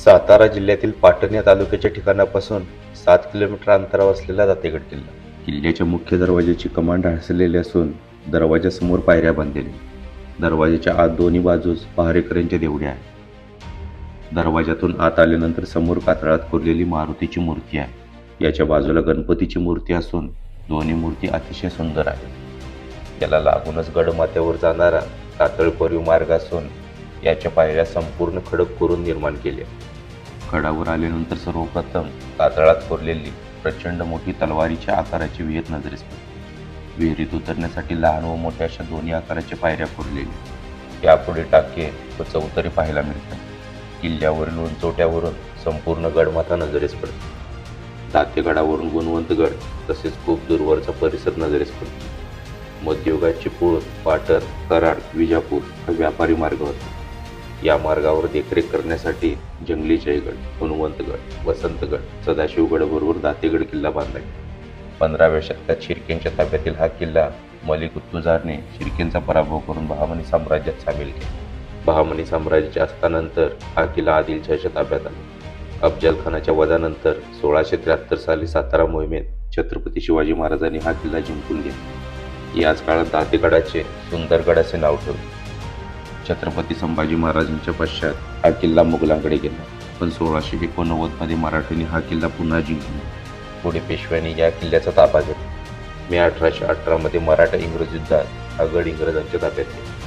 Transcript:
सातारा जिल्ह्यातील पाटण या तालुक्याच्या ठिकाणापासून 7 किलोमीटर अंतरावर असलेला दातेगड किल्ला. किल्ल्याच्या मुख्य दरवाजाची कमांड हासलेली असून दरवाजासमोर पायऱ्या बांधलेल्या. दरवाजाच्या आत दोन्ही बाजूस पहारेकऱ्यांच्या देवड्या आहेत. दरवाजातून आत आल्यानंतर समोर कातळात कोरलेली मारुतीची मूर्ती आहे. याच्या बाजूला गणपतीची मूर्ती असून दोन्ही मूर्ती अतिशय सुंदर आहेत. याला लागूनच गडमाथ्यावर जाणारा कातळकोरीव मार्ग असून याच्या पायऱ्या संपूर्ण खडक करून निर्माण केल्या. गडावर आल्यानंतर सर्वप्रथम कातळात कोरलेली प्रचंड मोठी तलवारीच्या आकाराची विहीर नजरेस पडते. विहिरीत उतरण्यासाठी लहान व मोठ्या अशा दोन्ही आकाराच्या पायऱ्या कोरलेल्या. यापुढे टाके व चौतरी पाहायला मिळतात. किल्ल्यावरील उंचवट्यावरून संपूर्ण गडमाथा नजरेस पडतो. दातेगडावरून गुणवंतगड तसेच खूप दूरवरचा परिसर नजरेस पडतो. मध्ययुगात चिपळूण, पाटण, कराड, विजापूर हा व्यापारी मार्ग होता. या मार्गावर देखरेख करण्यासाठी जंगली जयगड, गुणवंतगड, वसंतगड, सदाशिवगड बरोबर दातेगड किल्ला बांधला. 15व्या शतकात शिर्केंच्या ताब्यातील हा किल्ला मलिक उत्तुजारने शिर्केंचा पराभव करून बहामनी साम्राज्यात सामील केला. बहामनी साम्राज्याच्या अस्तानंतर हा किल्ला आदिलशाहीच्या ताब्यात आला. अफजल खानाच्या वधानंतर 1673 साली सातारा मोहिमेत छत्रपती शिवाजी महाराजांनी हा किल्ला जिंकून घेतला. याच काळात दातेगडाचे सुंदरगड असे नाव ठेवले. छत्रपती संभाजी महाराजांच्या पश्चात हा किल्ला मुघलांकडे गेला, पण 1689 मध्ये मराठ्यांनी हा किल्ला पुन्हा जिंकला. पुढे पेशव्यांनी या किल्ल्याचा ताबा घेतला. मे 1818 मध्ये मराठा इंग्रज युद्धात हा गड इंग्रजांच्या ताब्यात गेला.